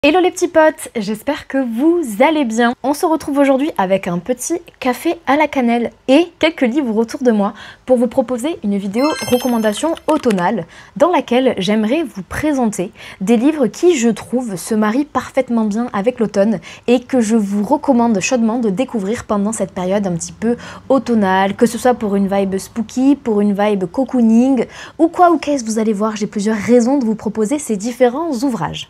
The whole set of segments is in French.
Hello les petits potes, j'espère que vous allez bien. On se retrouve aujourd'hui avec un petit café à la cannelle et quelques livres autour de moi pour vous proposer une vidéo recommandation automnale dans laquelle j'aimerais vous présenter des livres qui, je trouve, se marient parfaitement bien avec l'automne et que je vous recommande chaudement de découvrir pendant cette période un petit peu automnale, que ce soit pour une vibe spooky, pour une vibe cocooning ou quoi ou qu'est-ce, vous allez voir, j'ai plusieurs raisons de vous proposer ces différents ouvrages.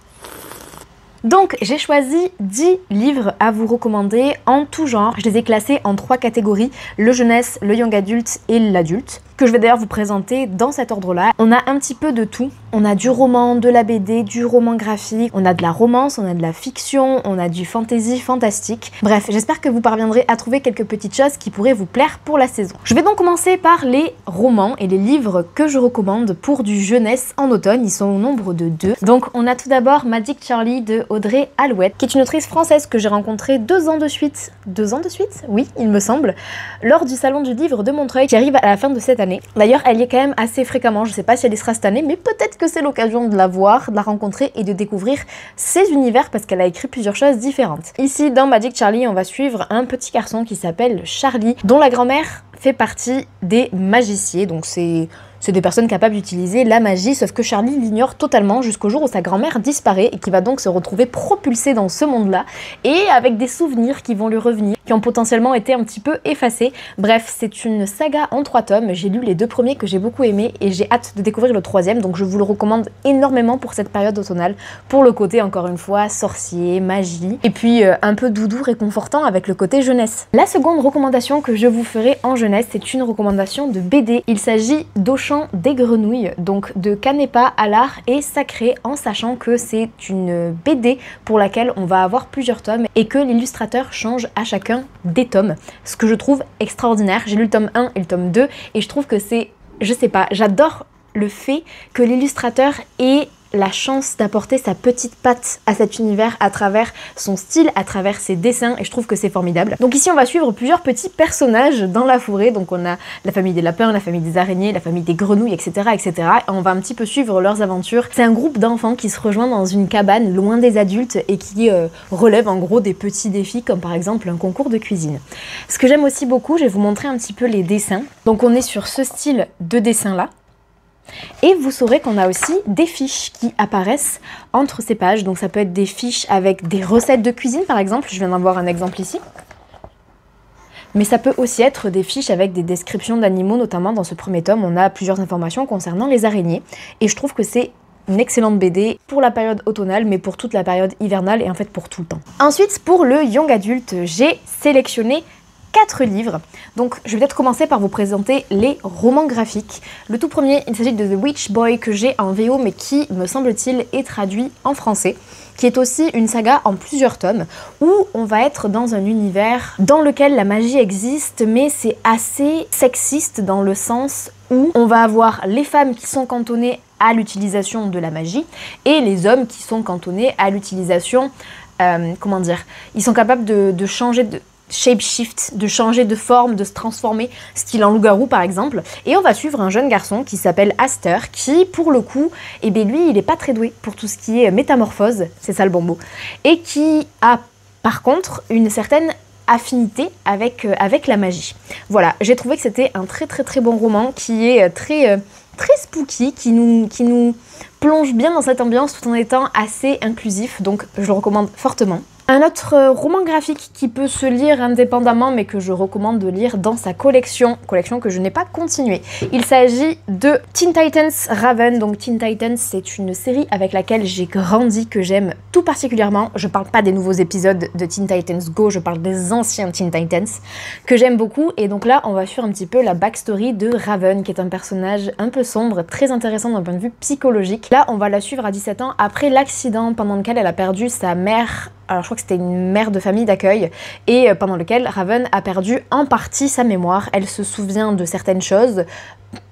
Donc j'ai choisi 10 livres à vous recommander en tout genre. Je les ai classés en 3 catégories, le jeunesse, le young adulte et l'adulte, que je vais d'ailleurs vous présenter dans cet ordre-là. On a un petit peu de tout. On a du roman, de la BD, du roman graphique, on a de la romance, on a de la fiction, on a du fantasy fantastique. Bref, j'espère que vous parviendrez à trouver quelques petites choses qui pourraient vous plaire pour la saison. Je vais donc commencer par les romans et les livres que je recommande pour du jeunesse en automne. Ils sont au nombre de 2. Donc on a tout d'abord Magic Charlie de Audrey Alouette, qui est une autrice française que j'ai rencontrée 2 ans de suite. 2 ans de suite? Oui, il me semble. Lors du salon du livre de Montreuil qui arrive à la fin de cette année. D'ailleurs, elle y est quand même assez fréquemment. Je sais pas si elle y sera cette année, mais peut-être que c'est l'occasion de la voir, de la rencontrer et de découvrir ses univers parce qu'elle a écrit plusieurs choses différentes. Ici, dans Magic Charlie, on va suivre un petit garçon qui s'appelle Charlie, dont la grand-mère fait partie des magiciens. Donc c'est des personnes capables d'utiliser la magie, sauf que Charlie l'ignore totalement jusqu'au jour où sa grand-mère disparaît et qui va donc se retrouver propulsé dans ce monde-là et avec des souvenirs qui vont lui revenir, qui ont potentiellement été un petit peu effacés. Bref, c'est une saga en 3 tomes. J'ai lu les 2 premiers que j'ai beaucoup aimés et j'ai hâte de découvrir le 3e, donc je vous le recommande énormément pour cette période automnale, pour le côté, encore une fois, sorcier, magie, et puis un peu doudou réconfortant avec le côté jeunesse. La seconde recommandation que je vous ferai en jeunesse, c'est une recommandation de BD. Il s'agit d'Auchan des Grenouilles, donc de Canepa à l'art et sacré, en sachant que c'est une BD pour laquelle on va avoir plusieurs tomes et que l'illustrateur change à chacun des tomes, ce que je trouve extraordinaire. J'ai lu le tome 1 et le tome 2 et je trouve que c'est, je sais pas, j'adore le fait que l'illustrateur ait la chance d'apporter sa petite patte à cet univers à travers son style, à travers ses dessins, et je trouve que c'est formidable. Donc ici on va suivre plusieurs petits personnages dans la forêt, donc on a la famille des lapins, la famille des araignées, la famille des grenouilles, etc. etc. Et on va un petit peu suivre leurs aventures. C'est un groupe d'enfants qui se rejoint dans une cabane loin des adultes et qui relève en gros des petits défis comme par exemple un concours de cuisine. Ce que j'aime aussi beaucoup, je vais vous montrer un petit peu les dessins. Donc on est sur ce style de dessin là. Et vous saurez qu'on a aussi des fiches qui apparaissent entre ces pages. Donc ça peut être des fiches avec des recettes de cuisine par exemple. Je viens d'en voir un exemple ici. Mais ça peut aussi être des fiches avec des descriptions d'animaux, notamment dans ce premier tome. On a plusieurs informations concernant les araignées. Et je trouve que c'est une excellente BD pour la période automnale, mais pour toute la période hivernale et en fait pour tout le temps. Ensuite, pour le young adulte, j'ai sélectionné 4 livres. Donc je vais peut-être commencer par vous présenter les romans graphiques. Le tout premier, il s'agit de The Witch Boy que j'ai en VO mais qui, me semble-t-il, est traduit en français, qui est aussi une saga en plusieurs tomes où on va être dans un univers dans lequel la magie existe mais c'est assez sexiste dans le sens où on va avoir les femmes qui sont cantonnées à l'utilisation de la magie et les hommes qui sont cantonnés à l'utilisation, comment dire, ils sont capables de changer de shape-shift, de changer de forme, de se transformer, style en loup-garou par exemple. Et on va suivre un jeune garçon qui s'appelle Aster, qui pour le coup, eh bien lui il est pas très doué pour tout ce qui est métamorphose, c'est ça le bon mot, et qui a par contre une certaine affinité avec la magie. Voilà, j'ai trouvé que c'était un très bon roman qui est très spooky, qui nous plonge bien dans cette ambiance tout en étant assez inclusif, donc je le recommande fortement. Un autre roman graphique qui peut se lire indépendamment mais que je recommande de lire dans sa collection que je n'ai pas continuée. Il s'agit de Teen Titans Raven. Donc Teen Titans, c'est une série avec laquelle j'ai grandi, que j'aime tout particulièrement. Je parle pas des nouveaux épisodes de Teen Titans Go, je parle des anciens Teen Titans que j'aime beaucoup. Et donc là, on va suivre un petit peu la backstory de Raven, qui est un personnage un peu sombre, très intéressant d'un point de vue psychologique. Là, on va la suivre à 17 ans après l'accident pendant lequel elle a perdu sa mère. Alors je crois que c'était une mère de famille d'accueil et pendant lequel Raven a perdu en partie sa mémoire. Elle se souvient de certaines choses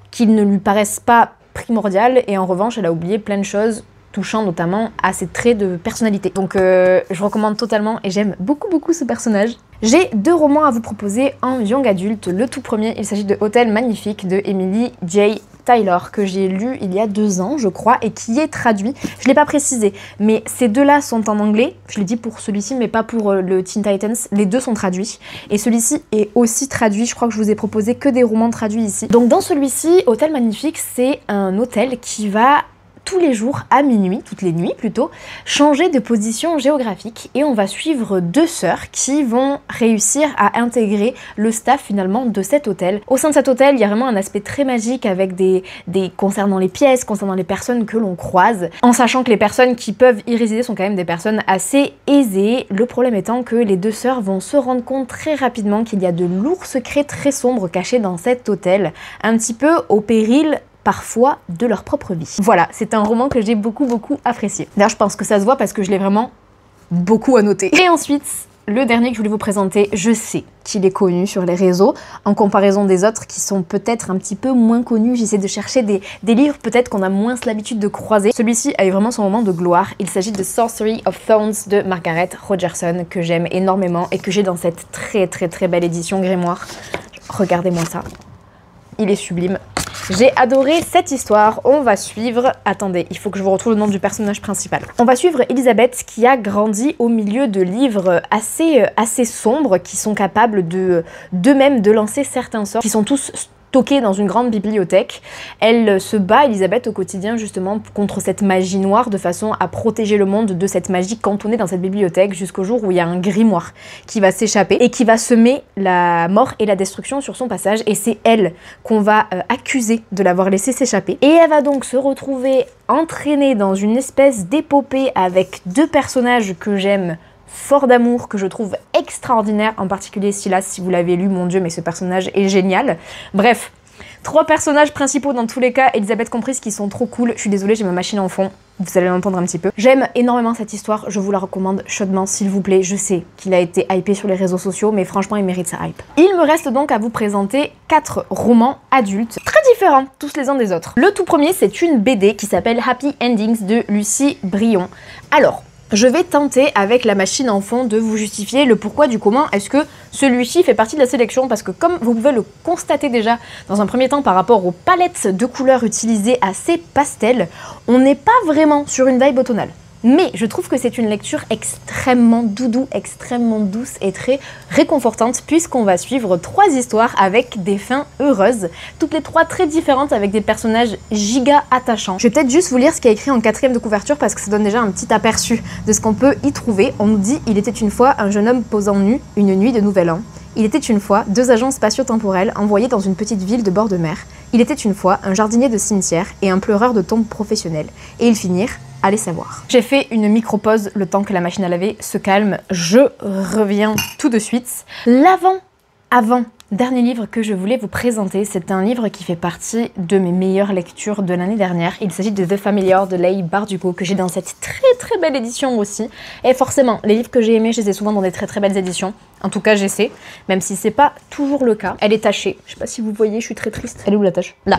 qui ne lui paraissent pas primordiales et en revanche elle a oublié plein de choses touchant notamment à ses traits de personnalité. Donc je recommande totalement et j'aime beaucoup ce personnage. J'ai 2 romans à vous proposer en young adulte. Le tout premier, il s'agit de Hôtel Magnifique de Emily J. Taylor que j'ai lu il y a 2 ans, je crois, et qui est traduit. Je ne l'ai pas précisé, mais ces deux-là sont en anglais. Je l'ai dit pour celui-ci, mais pas pour le Teen Titans. Les deux sont traduits. Et celui-ci est aussi traduit. Je crois que je vous ai proposé que des romans traduits ici. Donc dans celui-ci, Hôtel Magnifique, c'est un hôtel qui va tous les jours à minuit, toutes les nuits plutôt, changer de position géographique et on va suivre 2 sœurs qui vont réussir à intégrer le staff finalement de cet hôtel. Au sein de cet hôtel, il y a vraiment un aspect très magique avec des concernant les pièces, concernant les personnes que l'on croise, en sachant que les personnes qui peuvent y résider sont quand même des personnes assez aisées. Le problème étant que les 2 sœurs vont se rendre compte très rapidement qu'il y a de lourds secrets très sombres cachés dans cet hôtel, un petit peu au péril parfois de leur propre vie. Voilà, c'est un roman que j'ai beaucoup apprécié. D'ailleurs, je pense que ça se voit parce que je l'ai vraiment beaucoup annoté. Et ensuite, le dernier que je voulais vous présenter, je sais qu'il est connu sur les réseaux, en comparaison des autres qui sont peut-être un petit peu moins connus. J'essaie de chercher des livres peut-être qu'on a moins l'habitude de croiser. Celui-ci a eu vraiment son moment de gloire. Il s'agit de Sorcery of Thorns de Margaret Rogerson, que j'aime énormément et que j'ai dans cette très belle édition grimoire. Regardez-moi ça. Il est sublime. J'ai adoré cette histoire. On va suivre... Attendez, il faut que je vous retrouve le nom du personnage principal. On va suivre Elisabeth qui a grandi au milieu de livres assez sombres qui sont capables d'eux-mêmes de lancer certains sorts qui sont tous stockée dans une grande bibliothèque. Elle se bat, Elisabeth, au quotidien justement contre cette magie noire de façon à protéger le monde de cette magie cantonnée dans cette bibliothèque jusqu'au jour où il y a un grimoire qui va s'échapper et qui va semer la mort et la destruction sur son passage et c'est elle qu'on va accuser de l'avoir laissé s'échapper. Et elle va donc se retrouver entraînée dans une espèce d'épopée avec 2 personnages que j'aime fort d'amour, que je trouve extraordinaire, en particulier Silas, si vous l'avez lu, mon dieu, mais ce personnage est génial. Bref, 3 personnages principaux dans tous les cas, Elisabeth comprise, qui sont trop cool. Je suis désolée, j'ai ma machine en fond, vous allez l'entendre un petit peu. J'aime énormément cette histoire, je vous la recommande chaudement, s'il vous plaît. Je sais qu'il a été hypé sur les réseaux sociaux, mais franchement, il mérite sa hype. Il me reste donc à vous présenter 4 romans adultes, très différents, tous les uns des autres. Le tout premier, c'est une BD qui s'appelle Happy Endings de Lucie Brion. Alors, je vais tenter avec la machine en fond de vous justifier le pourquoi du comment est-ce que celui-ci fait partie de la sélection, parce que comme vous pouvez le constater déjà dans un premier temps par rapport aux palettes de couleurs utilisées assez pastel, on n'est pas vraiment sur une vibe automnale. Mais je trouve que c'est une lecture extrêmement doudou, extrêmement douce et très réconfortante puisqu'on va suivre 3 histoires avec des fins heureuses, toutes les 3 très différentes avec des personnages giga attachants. Je vais peut-être juste vous lire ce qui est écrit en 4e de couverture parce que ça donne déjà un petit aperçu de ce qu'on peut y trouver. On nous dit « Il était une fois un jeune homme posant nu, une nuit de nouvel an. Il était une fois 2 agents spatio-temporels envoyés dans une petite ville de bord de mer. Il était une fois un jardinier de cimetière et un pleureur de tombes professionnel. Et ils finirent, allez savoir. » J'ai fait une micro-pause le temps que la machine à laver se calme. Je reviens tout de suite. Dernier livre que je voulais vous présenter, c'est un livre qui fait partie de mes meilleures lectures de l'année dernière. Il s'agit de The Familiar de Leigh Bardugo, que j'ai dans cette très belle édition aussi. Et forcément, les livres que j'ai aimés, je les ai souvent dans des très belles éditions. En tout cas, j'essaie, même si c'est pas toujours le cas. Elle est tachée. Je sais pas si vous voyez, je suis très triste. Elle est où la tache? Là.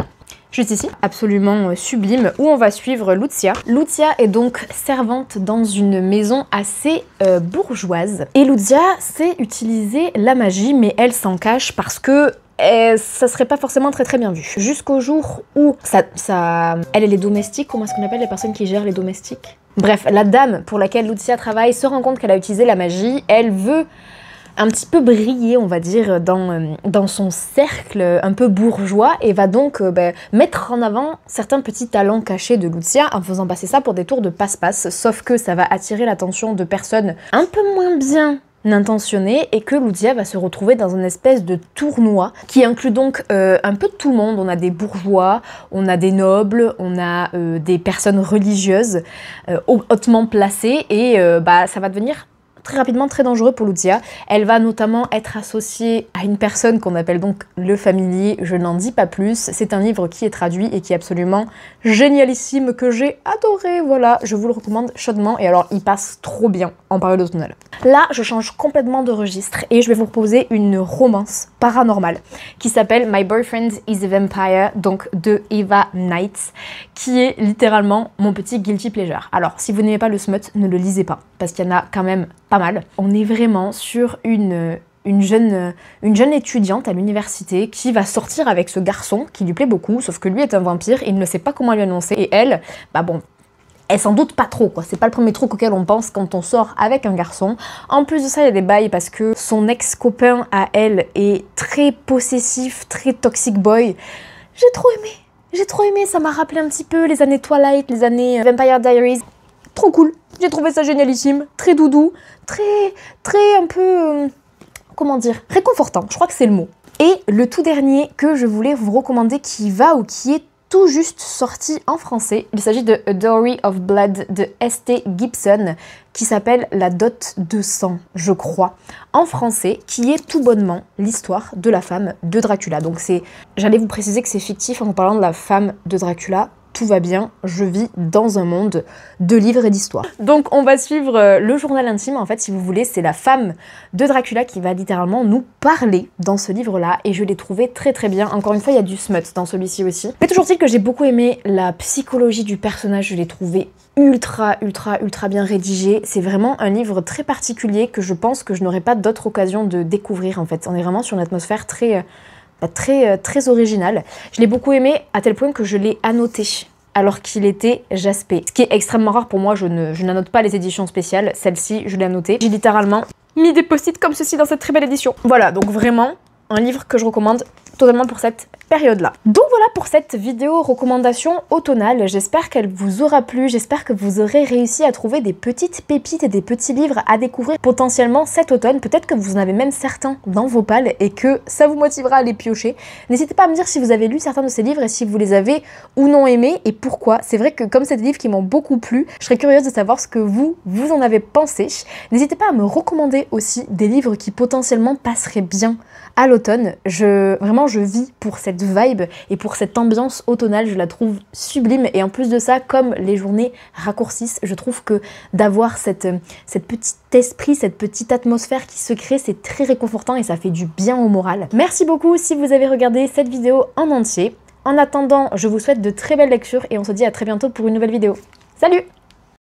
Juste ici, absolument sublime, où on va suivre Lucia. Lucia est donc servante dans une maison assez bourgeoise. Et Lucia sait utiliser la magie, mais elle s'en cache parce que ça serait pas forcément très bien vu. Jusqu'au jour où elle est domestique, comment est-ce qu'on appelle les personnes qui gèrent les domestiques? Bref, la dame pour laquelle Lucia travaille se rend compte qu'elle a utilisé la magie, elle veut un petit peu briller, on va dire, dans son cercle un peu bourgeois et va donc mettre en avant certains petits talents cachés de Lucia en faisant passer ça pour des tours de passe-passe, sauf que ça va attirer l'attention de personnes un peu moins bien intentionnées et que Lucia va se retrouver dans une espèce de tournoi qui inclut donc un peu de tout le monde. On a des bourgeois, on a des nobles, on a des personnes religieuses hautement placées et ça va devenir très rapidement très dangereux pour Lucia. Elle va notamment être associée à une personne qu'on appelle donc le familier, je n'en dis pas plus. C'est un livre qui est traduit et qui est absolument génialissime, que j'ai adoré, voilà, je vous le recommande chaudement et alors il passe trop bien en période automnale. Là, je change complètement de registre et je vais vous proposer une romance paranormale qui s'appelle My Boyfriend is a Vampire, donc de Eva Knight, qui est littéralement mon petit guilty pleasure. Alors, si vous n'aimez pas le smut, ne le lisez pas, parce qu'il y en a quand même pas mal. On est vraiment sur une une jeune étudiante à l'université qui va sortir avec ce garçon qui lui plaît beaucoup, sauf que lui est un vampire et il ne sait pas comment lui annoncer. Et elle, bah bon, elle s'en doute pas trop, quoi. C'est pas le premier truc auquel on pense quand on sort avec un garçon. En plus de ça, il y a des bails parce que son ex-copain à elle est très possessif, très toxic boy. J'ai trop aimé, ça m'a rappelé un petit peu les années Twilight, les années Vampire Diaries. Trop cool, j'ai trouvé ça génialissime, très doudou, très un peu, comment dire, réconfortant, je crois que c'est le mot. Et le tout dernier que je voulais vous recommander qui est tout juste sorti en français. Il s'agit de A Dowry of Blood de S.T. Gibson, qui s'appelle La dot de sang, je crois, en français, qui est tout bonnement l'histoire de la femme de Dracula. Donc j'allais vous préciser que c'est fictif en vous parlant de la femme de Dracula. Tout va bien, je vis dans un monde de livres et d'histoires. Donc on va suivre le journal intime, en fait, si vous voulez, c'est la femme de Dracula qui va littéralement nous parler dans ce livre-là, et je l'ai trouvé très bien. Encore une fois, il y a du smut dans celui-ci aussi. Mais toujours est-il que j'ai beaucoup aimé la psychologie du personnage, je l'ai trouvé ultra bien rédigé. C'est vraiment un livre très particulier que je pense que je n'aurai pas d'autre occasion de découvrir, en fait. On est vraiment sur une atmosphère très original. Je l'ai beaucoup aimé à tel point que je l'ai annoté alors qu'il était jaspé. Ce qui est extrêmement rare pour moi, je n'annote pas les éditions spéciales. Celle-ci, je l'ai annotée. J'ai littéralement mis des post-it comme ceci dans cette très belle édition. Voilà, donc vraiment un livre que je recommande totalement pour cette période-là. Donc voilà pour cette vidéo recommandation automnale. J'espère qu'elle vous aura plu, j'espère que vous aurez réussi à trouver des petites pépites et des petits livres à découvrir potentiellement cet automne. Peut-être que vous en avez même certains dans vos palles et que ça vous motivera à les piocher. N'hésitez pas à me dire si vous avez lu certains de ces livres et si vous les avez ou non aimés et pourquoi. C'est vrai que comme c'est des livres qui m'ont beaucoup plu, je serais curieuse de savoir ce que vous en avez pensé. N'hésitez pas à me recommander aussi des livres qui potentiellement passeraient bien à l'automne. Vraiment, je vis pour cette vibe et pour cette ambiance automnale, je la trouve sublime. Et en plus de ça, comme les journées raccourcissent, je trouve que d'avoir cette petit esprit, cette petite atmosphère qui se crée, c'est très réconfortant et ça fait du bien au moral. Merci beaucoup si vous avez regardé cette vidéo en entier. En attendant, je vous souhaite de très belles lectures et on se dit à très bientôt pour une nouvelle vidéo. Salut!